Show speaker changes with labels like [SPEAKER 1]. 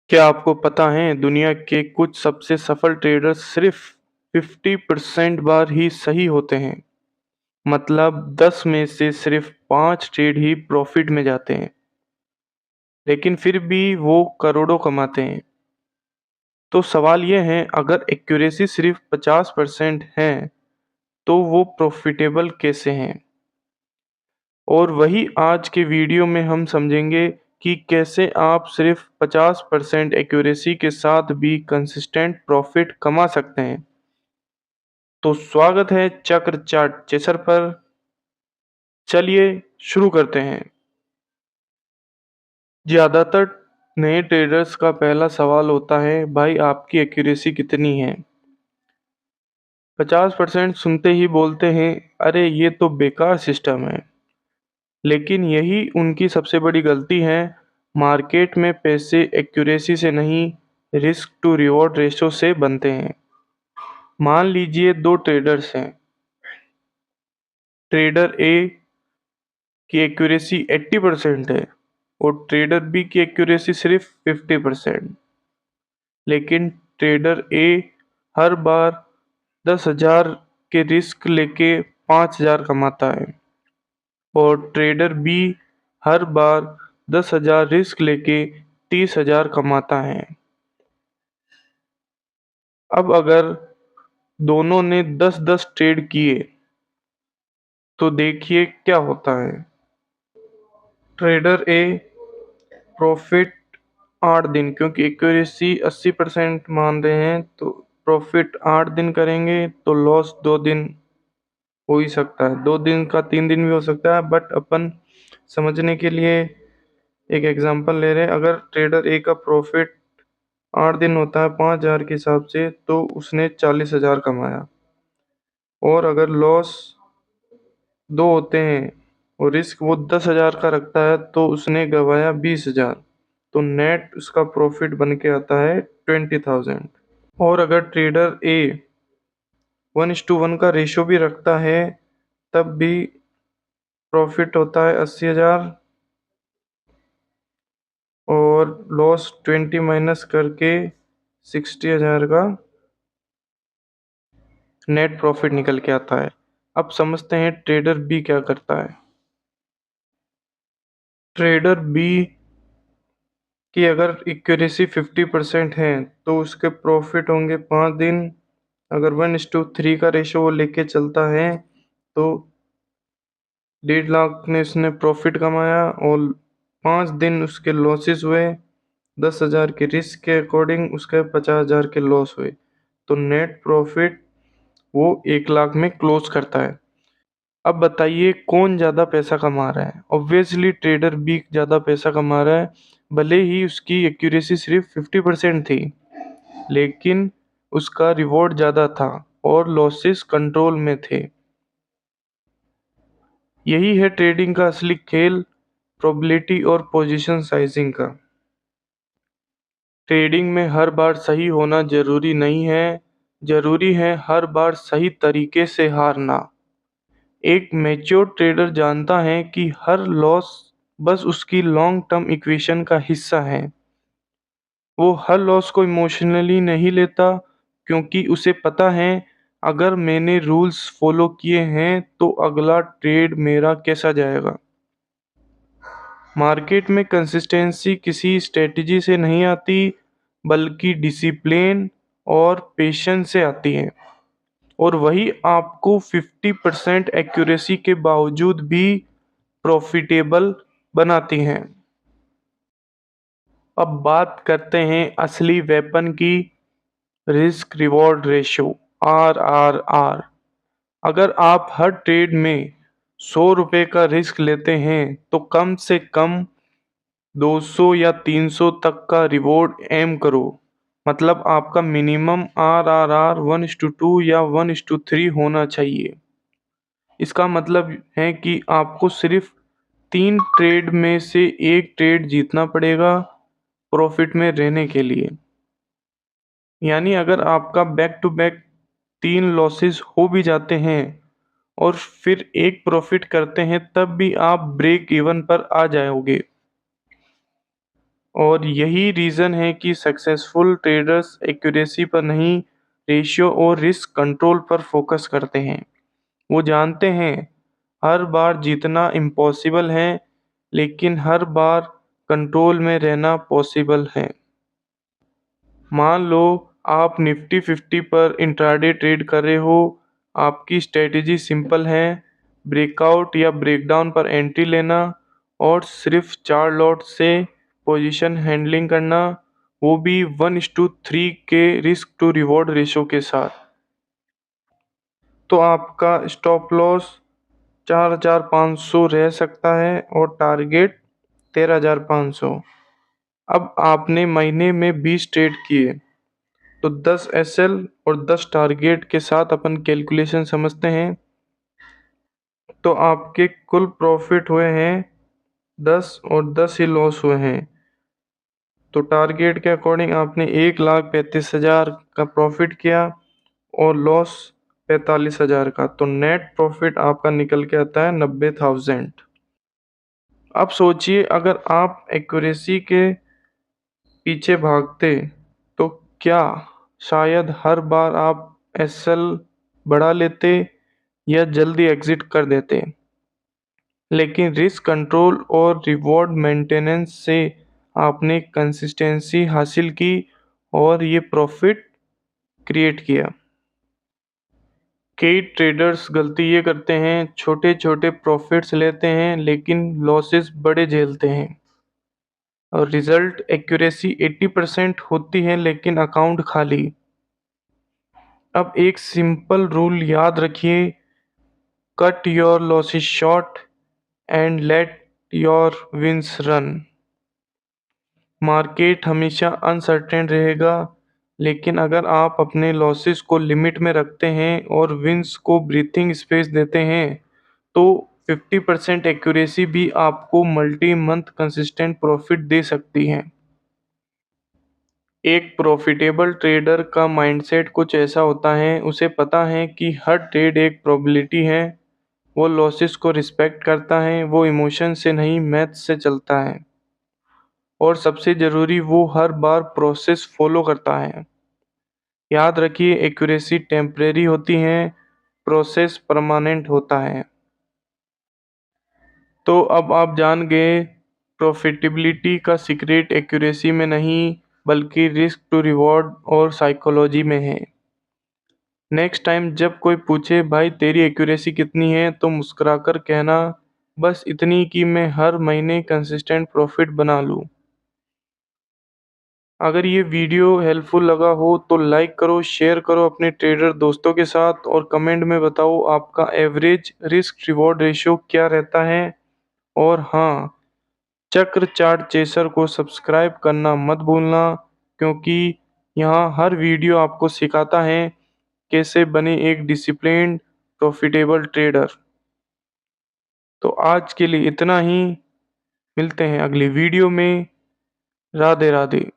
[SPEAKER 1] क्या आपको पता है दुनिया के कुछ सबसे सफल ट्रेडर्स सिर्फ 50% बार ही सही होते हैं। मतलब 10 में से सिर्फ 5 ट्रेड ही प्रॉफिट में जाते हैं, लेकिन फिर भी वो करोड़ों कमाते हैं। तो सवाल ये है, अगर एक्यूरेसी सिर्फ 50% है तो वो प्रॉफिटेबल कैसे हैं? और वही आज के वीडियो में हम समझेंगे कि कैसे आप सिर्फ 50% एक्यूरेसी के साथ भी कंसिस्टेंट प्रॉफिट कमा सकते हैं। तो स्वागत है चक्र चार्ट चेसर पर। चलिए शुरू करते हैं। ज़्यादातर नए ट्रेडर्स का पहला सवाल होता है, भाई आपकी एक्यूरेसी कितनी है? 50% सुनते ही बोलते हैं, अरे ये तो बेकार सिस्टम है। लेकिन यही उनकी सबसे बड़ी गलती है। मार्केट में पैसे एक्यूरेसी से नहीं, रिस्क टू रिवॉर्ड रेशो से बनते हैं। मान लीजिए दो ट्रेडर्स हैं। ट्रेडर ए की एक्यूरेसी 80% है और ट्रेडर बी की एक्यूरेसी सिर्फ 50%। लेकिन ट्रेडर ए हर बार 10,000 के रिस्क लेके 5,000 कमाता है और ट्रेडर बी हर बार 10,000 रिस्क लेके 30,000 कमाता है। अब अगर दोनों ने 10-10 ट्रेड किए तो देखिए क्या होता है। ट्रेडर ए प्रॉफिट 8 दिन, क्योंकि एक्यूरेसी 80% मान रहे हैं तो प्रॉफिट 8 दिन करेंगे तो लॉस 2 दिन हो ही सकता है। 2 दिन का 3 दिन भी हो सकता है, बट अपन समझने के लिए एक एग्जांपल ले रहे हैं। अगर ट्रेडर ए का प्रॉफिट 8 दिन होता है 5,000 के हिसाब से, तो उसने 40,000 कमाया। और अगर लॉस 2 होते हैं और रिस्क वो 10,000 का रखता है तो उसने गंवाया 20,000। तो नेट उसका प्रॉफिट बन के आता है 20,000। और अगर ट्रेडर ए 1:1 का रेशो भी रखता है तब भी प्रॉफिट होता है 80,000 और लॉस 20 माइनस करके 60,000 का नेट प्रॉफिट निकल के आता है। अब समझते हैं ट्रेडर बी क्या करता है। ट्रेडर बी की अगर एक्यूरेसी 50% है तो उसके प्रॉफिट होंगे 5 दिन। अगर 1:3 का रेशो वो लेके चलता है तो 1.5 लाख ने उसने प्रॉफिट कमाया और 5 दिन उसके लॉसेस हुए। 10,000 के रिस्क के अकॉर्डिंग उसके 50,000 के लॉस हुए। तो नेट प्रॉफिट वो 1 लाख में क्लोज करता है। अब बताइए कौन ज़्यादा पैसा कमा रहा है? ऑब्वियसली ट्रेडर बी ज़्यादा पैसा कमा रहा है। भले ही उसकी एक्यूरेसी सिर्फ 50% थी, लेकिन उसका रिवॉर्ड ज़्यादा था और लॉसेस कंट्रोल में थे। यही है ट्रेडिंग का असली खेल, प्रोबेबिलिटी और पोजीशन साइजिंग का। ट्रेडिंग में हर बार सही होना जरूरी नहीं है, जरूरी है हर बार सही तरीके से हारना। एक मैच्योर ट्रेडर जानता है कि हर लॉस बस उसकी लॉन्ग टर्म इक्वेशन का हिस्सा है। वो हर लॉस को इमोशनली नहीं लेता, क्योंकि उसे पता है अगर मैंने रूल्स फॉलो किए हैं तो अगला ट्रेड मेरा कैसा जाएगा। मार्केट में कंसिस्टेंसी किसी स्ट्रेटजी से नहीं आती, बल्कि डिसिप्लिन और पेशेंस से आती है। और वही आपको 50% एक्यूरेसी के बावजूद भी प्रॉफिटेबल बनाती हैं। अब बात करते हैं असली वेपन की, रिस्क रिवॉर्ड रेशो, RRR। अगर आप हर ट्रेड में 100 रुपये का रिस्क लेते हैं तो कम से कम 200 या 300 तक का रिवॉर्ड एम करो। मतलब आपका मिनिमम RRR 1:2 या 1:3 होना चाहिए। इसका मतलब है कि आपको सिर्फ 3 ट्रेड में से एक ट्रेड जीतना पड़ेगा प्रॉफिट में रहने के लिए। यानी अगर आपका बैक टू बैक 3 लॉसेस हो भी जाते हैं और फिर एक प्रॉफिट करते हैं, तब भी आप ब्रेक इवन पर आ जाओगे। और यही रीज़न है कि सक्सेसफुल ट्रेडर्स एक्यूरेसी पर नहीं, रेशियो और रिस्क कंट्रोल पर फोकस करते हैं। वो जानते हैं हर बार जीतना इम्पॉसिबल है, लेकिन हर बार कंट्रोल में रहना पॉसिबल है। मान लो आप निफ्टी 50 पर इंट्राडे ट्रेड कर रहे हो। आपकी स्ट्रेटेजी सिंपल है, ब्रेकआउट या ब्रेकडाउन पर एंट्री लेना और सिर्फ 4 लॉट से पोजीशन हैंडलिंग करना, वो भी 1:3 के रिस्क टू रिवॉर्ड रेशो के साथ। तो आपका स्टॉप लॉस 4,500 रह सकता है और टारगेट 13,500। अब आपने महीने में 20 ट्रेड किए, तो 10 एसएल और 10 टारगेट के साथ अपन कैलकुलेशन समझते हैं। तो आपके कुल प्रॉफिट हुए हैं 10 और 10 ही लॉस हुए हैं। तो टारगेट के अकॉर्डिंग आपने 1,35,000 का प्रॉफिट किया और लॉस 45,000 का। तो नेट प्रॉफिट आपका निकल के आता है 90,000। अब सोचिए अगर आप एक्यूरेसी के पीछे भागते तो क्या शायद हर बार आप एसएल बढ़ा लेते या जल्दी एग्जिट कर देते। लेकिन रिस्क कंट्रोल और रिवॉर्ड मेंटेनेंस से आपने कंसिस्टेंसी हासिल की और ये प्रॉफिट क्रिएट किया। कई ट्रेडर्स गलती ये करते हैं, छोटे छोटे प्रॉफिट्स लेते हैं लेकिन लॉसेस बड़े झेलते हैं और रिजल्ट एक्यूरेसी 80% होती है लेकिन अकाउंट खाली। अब एक सिंपल रूल याद रखिए, cut your losses short and let your wins run. Market हमेशा अनसर्टेन रहेगा, लेकिन अगर आप अपने लॉसेस को लिमिट में रखते हैं और विंस को ब्रीथिंग स्पेस देते हैं तो 50% एक्यूरेसी भी आपको मल्टी मंथ कंसिस्टेंट प्रॉफिट दे सकती है। एक प्रॉफिटेबल ट्रेडर का माइंडसेट कुछ ऐसा होता है, उसे पता है कि हर ट्रेड एक प्रोबेबिलिटी है। वो लॉसेस को रिस्पेक्ट करता है, वो इमोशन से नहीं मैथ से चलता है और सबसे ज़रूरी वो हर बार प्रोसेस फॉलो करता है। याद रखिए एक्यूरेसी टेम्परेरी होती है, प्रोसेस परमानेंट होता है। तो अब आप जान गए प्रॉफिटेबिलिटी का सीक्रेट एक्यूरेसी में नहीं बल्कि रिस्क टू रिवॉर्ड और साइकोलॉजी में है। नेक्स्ट टाइम जब कोई पूछे भाई तेरी एक्यूरेसी कितनी है, तो मुस्कुराकर कहना बस इतनी कि मैं हर महीने कंसिस्टेंट प्रॉफिट बना लूँ। अगर ये वीडियो हेल्पफुल लगा हो तो लाइक करो, शेयर करो अपने ट्रेडर दोस्तों के साथ और कमेंट में बताओ आपका एवरेज रिस्क रिवॉर्ड रेशियो क्या रहता है। और हाँ, चक्र चार्ट चेसर को सब्सक्राइब करना मत भूलना, क्योंकि यहाँ हर वीडियो आपको सिखाता है कैसे बने एक डिसिप्लिन्ड प्रॉफिटेबल ट्रेडर। तो आज के लिए इतना ही, मिलते हैं अगली वीडियो में। राधे राधे।